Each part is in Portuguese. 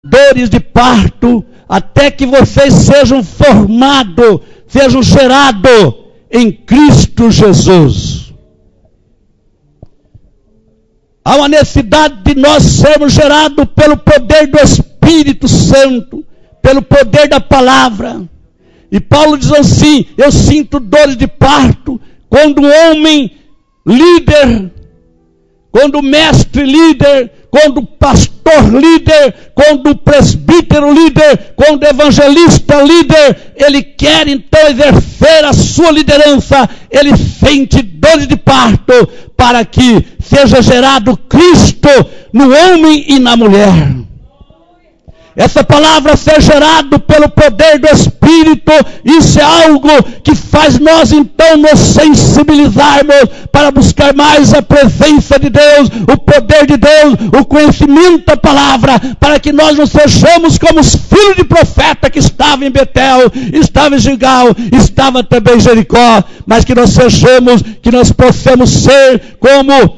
dores de parto, até que vocês sejam formados, sejam gerados em Cristo Jesus. Há uma necessidade de nós sermos gerados pelo poder do Espírito Santo, pelo poder da palavra. E Paulo diz assim: eu sinto dores de parto quando o homem líder, quando o mestre líder, quando o pastor líder, quando o presbítero líder, quando o evangelista líder, ele quer então exercer a sua liderança, ele sente dores de parto para que seja gerado Cristo no homem e na mulher. Essa palavra ser gerado pelo poder do Espírito, isso é algo que faz nós então nos sensibilizarmos para buscar mais a presença de Deus, o poder de Deus, o conhecimento da palavra, para que nós não sejamos como os filhos de profeta que estavam em Betel, estavam em Gilgal, estava também em Jericó, mas que nós sejamos, que nós possamos ser como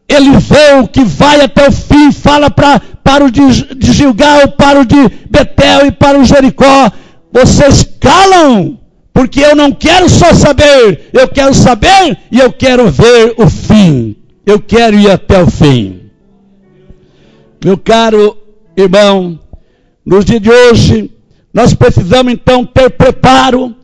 Eliseu, que vai até o fim, fala para o de Gilgal, para o de Betel e para o Jericó: vocês calam, porque eu não quero só saber, eu quero saber e eu quero ver o fim, eu quero ir até o fim. Meu caro irmão, nos dias de hoje, nós precisamos então ter preparo.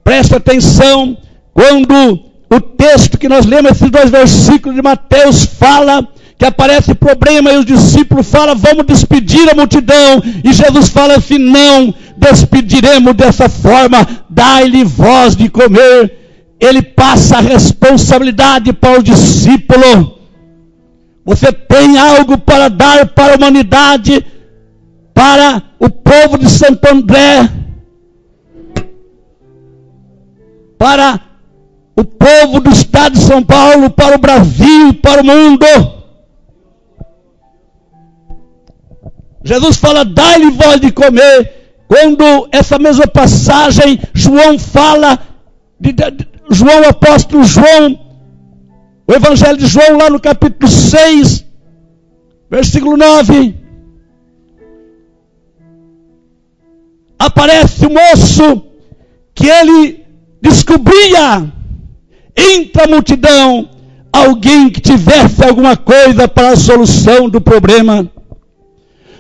Preste atenção, quando o texto que nós lemos, esses 2 versículos de Mateus, fala que aparece problema e os discípulos falam: vamos despedir a multidão. E Jesus fala assim: não despediremos dessa forma, dai-lhe voz de comer. Ele passa a responsabilidade para o discípulo. Você tem algo para dar para a humanidade, para o povo de Santo André, para o povo do estado de São Paulo, para o Brasil, para o mundo. Jesus fala: dai-lhe voz de comer. Quando essa mesma passagem, João fala, João, o apóstolo João, o evangelho de João, lá no capítulo 6, versículo 9, aparece o moço que ele descobria entre a multidão alguém que tivesse alguma coisa para a solução do problema.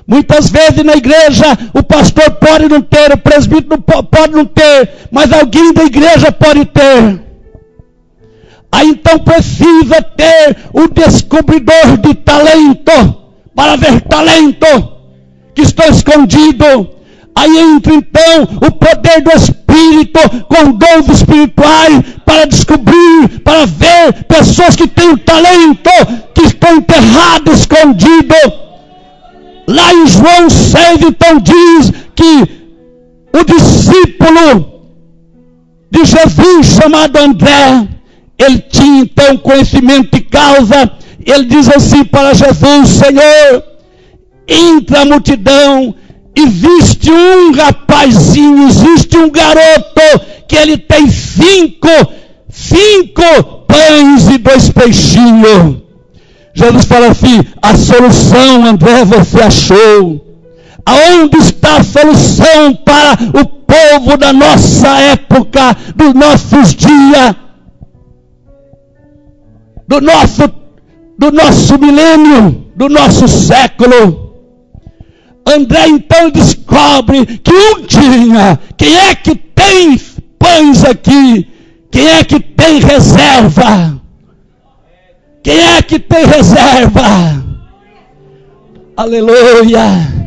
Muitas vezes na igreja o pastor pode não ter, o presbítero pode não ter, mas alguém da igreja pode ter. Aí então precisa ter o descobridor de talento, para ver talento que está escondido. Aí entra então o poder do Espírito, com dons espirituais, para descobrir, para ver pessoas que têm o talento, que estão enterrados, escondidos. Lá em João 6, então diz que o discípulo de Jesus, chamado André, ele tinha então conhecimento de causa. Ele diz assim para Jesus: Senhor, entre a multidão existe um rapazinho, existe um garoto que ele tem cinco pães e 2 peixinhos. Jesus fala assim: a solução, André, você achou. Aonde está a solução para o povo da nossa época, dos nossos dias, do nosso milênio, do nosso século? André então descobre que um tinha. Quem é que tem pães aqui? Quem é que tem reserva? Quem é que tem reserva? Aleluia!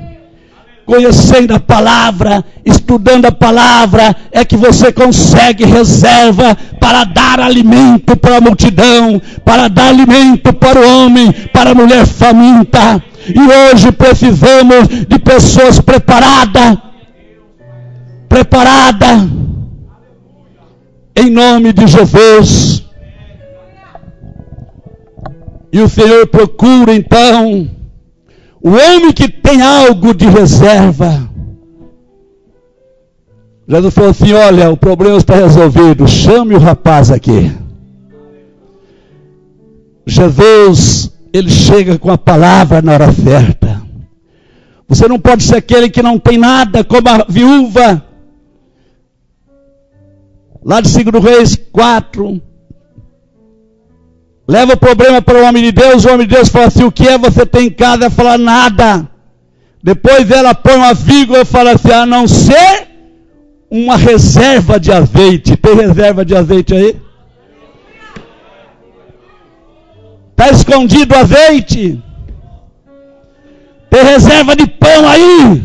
Conhecendo a palavra, estudando a palavra, é que você consegue reserva para dar alimento para a multidão, para dar alimento para o homem, para a mulher faminta. E hoje precisamos de pessoas preparadas, em nome de Jesus. E o Senhor procura então o homem que tem algo de reserva. Jesus falou assim: olha, o problema está resolvido, chame o rapaz aqui. Jesus, ele chega com a palavra na hora certa. Você não pode ser aquele que não tem nada, como a viúva. Lá de 2 Reis 4. Leva o problema para o homem de Deus. O homem de Deus fala assim: o que é você tem em casa? Ela fala: nada. Depois ela põe uma vírgula e fala assim: a não ser uma reserva de azeite. Tem reserva de azeite aí? Está escondido o azeite? Tem reserva de pão aí?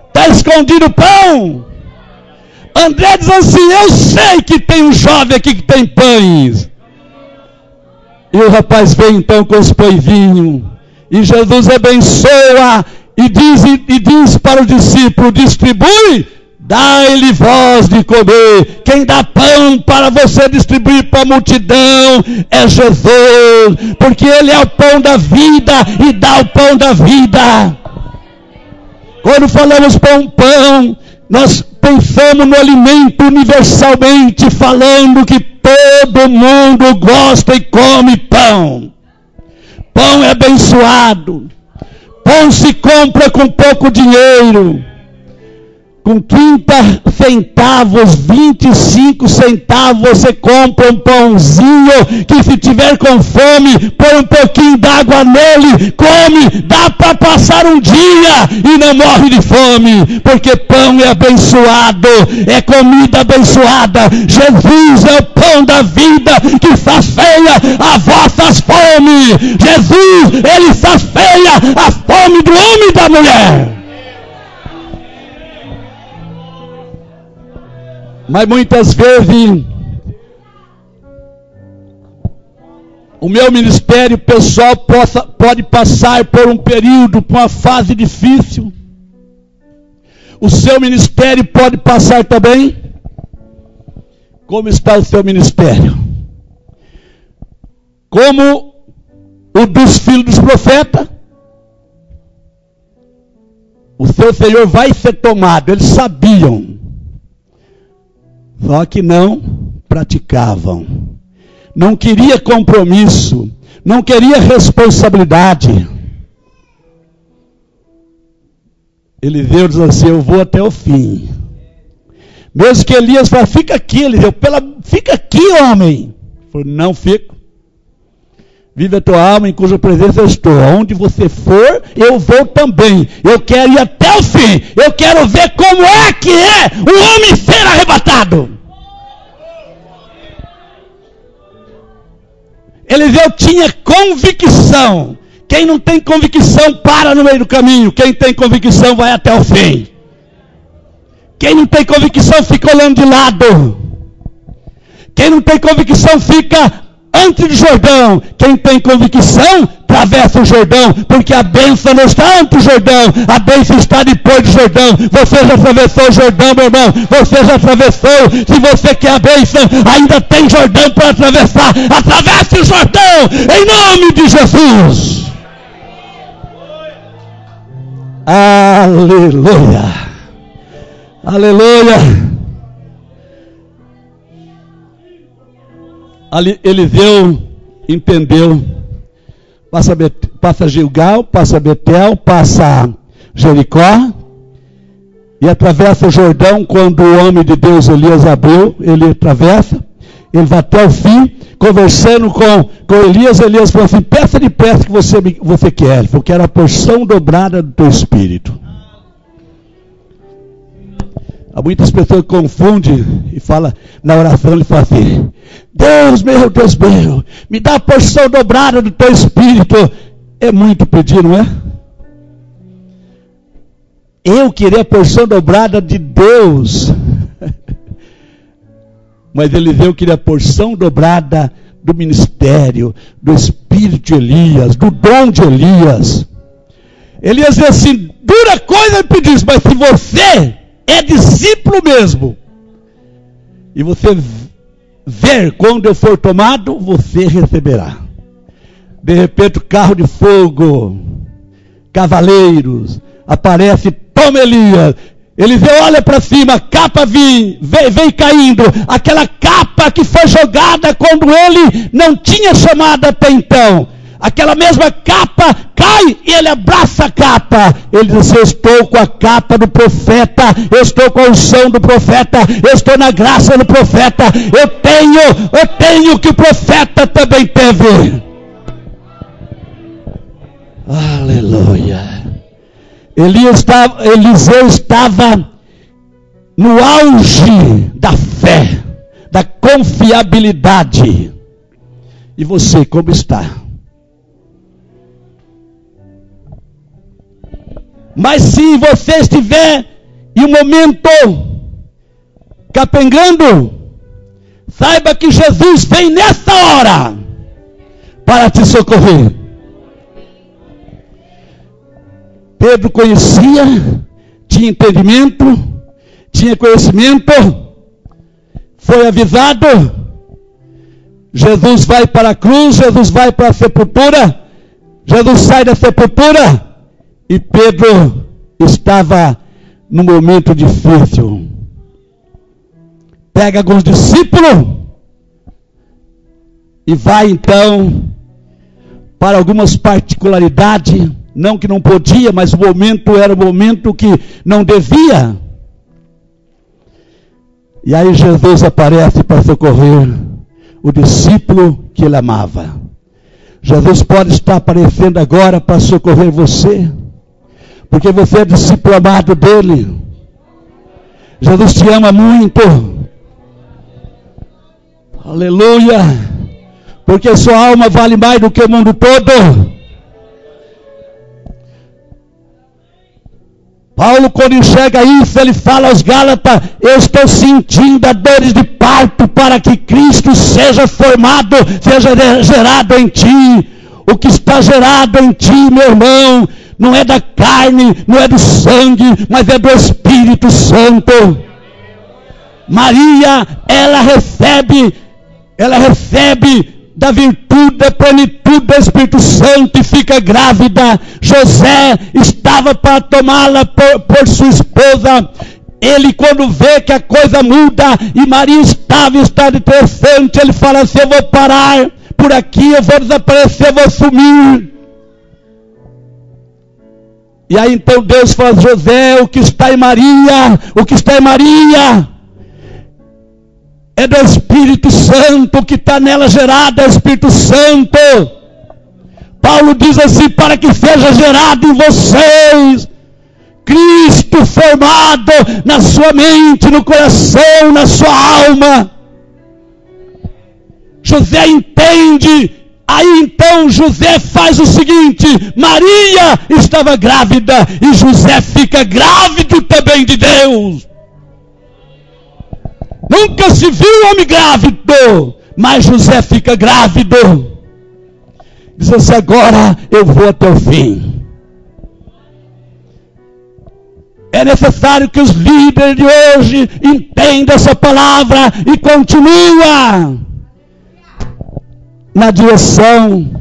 Está escondido o pão? André diz assim: eu sei que tem um jovem aqui que tem pães. E o rapaz vem então com os pãezinhos. E Jesus abençoa e diz para o discípulo: distribui, dai-lhe vós de comer. Quem dá pão para você distribuir para a multidão é Jesus, porque Ele é o pão da vida e dá o pão da vida. Quando falamos pão, nós pensamos no alimento universalmente falando, que todo mundo gosta e come pão. Pão é abençoado. Pão se compra com pouco dinheiro. Com 30 centavos, 25 centavos, você compra um pãozinho que, se tiver com fome, põe um pouquinho d'água nele, come, dá para passar um dia e não morre de fome, porque pão é abençoado, é comida abençoada. Jesus é o pão da vida que sacia as vossas fomes. Jesus, Ele sacia a fome do homem e da mulher. Mas muitas vezes o meu ministério pessoal pode passar por um período, por uma fase difícil. O seu ministério pode passar também. Como está o seu ministério? Como o dos filhos dos profetas? O seu Senhor vai ser tomado. Eles sabiam. Só que não praticavam. Não queria compromisso. Não queria responsabilidade. Eliseu diz assim: eu vou até o fim. Mesmo que Elias fala: fica aqui, Eliseu. Fica aqui, homem. Ele falou: não fico. Vive a tua alma em cuja presença eu estou. Onde você for, eu vou também. Eu quero ir até o fim. Eu quero ver como é que é o homem ser arrebatado. Eliseu tinha convicção. Quem não tem convicção para no meio do caminho. Quem tem convicção vai até o fim. Quem não tem convicção fica olhando de lado. Quem não tem convicção fica antes do Jordão. Quem tem convicção atravessa o Jordão, porque a bênção não está antes do Jordão, a bênção está depois do Jordão. Você já atravessou o Jordão, meu irmão. Você já atravessou. Se você quer a bênção, ainda tem Jordão para atravessar. Atravesse o Jordão em nome de Jesus. Aleluia. Aleluia. Eliseu entendeu. Passa Gilgal, passa Betel, passa Jericó e atravessa o Jordão. Quando o homem de Deus Elias abriu, ele atravessa, ele vai até o fim, conversando com Elias. Elias falou assim: peça depressa que você quer. Ele falou: quero a porção dobrada do teu espírito. Há muitas pessoas que confundem e falam na oração, ele fala assim: Deus meu, me dá a porção dobrada do teu espírito. É muito pedir, não é? Eu queria a porção dobrada de Deus. Mas Eliseu queria a porção dobrada do ministério, do espírito de Elias, do dom de Elias. Elias disse assim: dura coisa me pedir, mas se você é discípulo mesmo, e você ver quando eu for tomado, você receberá. De repente, carro de fogo, cavaleiros, aparece, toma Elias. Eliseu olha para cima, a capa vem caindo, aquela capa que foi jogada quando ele não tinha chamado até então. aquela mesma capa cai e ele abraça a capa. Ele diz assim: eu estou com a capa do profeta, eu estou com a unção do profeta, eu estou na graça do profeta, eu tenho o que o profeta também teve. Aleluia. Eliseu estava no auge da fé, da confiabilidade. E você, como está? Mas se você estiver em um momento capengando, saiba que Jesus vem nessa hora para te socorrer. Pedro conhecia, tinha entendimento, tinha conhecimento, foi avisado. Jesus vai para a cruz, Jesus vai para a sepultura, Jesus sai da sepultura, e Pedro estava num momento difícil. Pega alguns discípulos e vai então para algumas particularidades, não que não podia, mas o momento era o momento que não devia. E aí Jesus aparece para socorrer o discípulo que ele amava. Jesus pode estar aparecendo agora para socorrer você, porque você é discípulo amado dele. Jesus te ama muito. Aleluia. Porque sua alma vale mais do que o mundo todo. Paulo, quando enxerga isso, ele fala aos Gálatas: eu estou sentindo a dores de parto para que Cristo seja formado, seja gerado em ti. O que está gerado em ti, meu irmão, não é da carne, não é do sangue, mas é do Espírito Santo. Maria, ela recebe da virtude, da plenitude do Espírito Santo e fica grávida. José estava para tomá-la por sua esposa. Ele, quando vê que a coisa muda e Maria estava em estado interessante, ele fala assim: eu vou parar por aqui, eu vou desaparecer, eu vou sumir. E aí então Deus fala: José, o que está em Maria é do Espírito Santo, que está nela gerado é o Espírito Santo. Paulo diz assim: para que seja gerado em vocês Cristo formado na sua mente, no coração, na sua alma. José entende. Aí então José faz o seguinte: Maria estava grávida e José fica grávido também de Deus. Nunca se viu homem grávido, mas José fica grávido. Diz assim: agora eu vou até o fim. É necessário que os líderes de hoje entendam essa palavra e continuem na direção.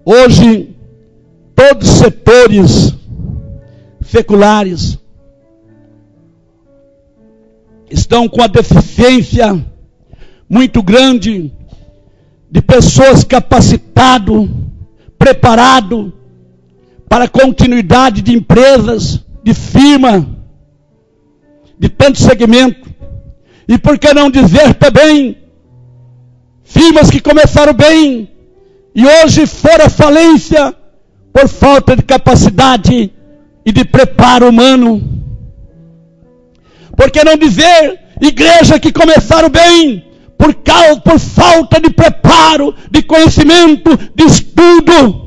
Hoje, todos os setores seculares estão com a deficiência muito grande de pessoas capacitadas, preparadas para a continuidade de empresas, de firma, de tanto segmento. E por que não dizer também firmas que começaram bem e hoje foram à falência por falta de capacidade e de preparo humano? Por que não dizer igrejas que começaram bem por falta de preparo, de conhecimento, de estudo?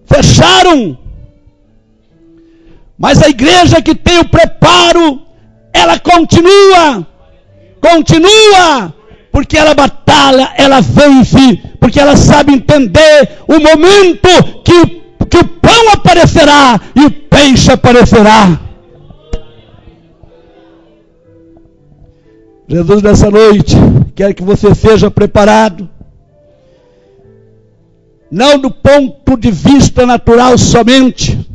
Fecharam. Mas a igreja que tem o preparo, ela continua, porque ela batalha, ela vence, porque ela sabe entender o momento que o pão aparecerá e o peixe aparecerá. Jesus, nessa noite, quer que você seja preparado, não do ponto de vista natural somente,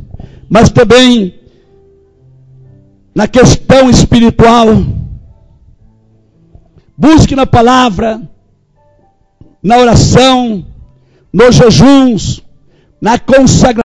mas também na questão espiritual. Busque na palavra, na oração, nos jejuns, na consagração.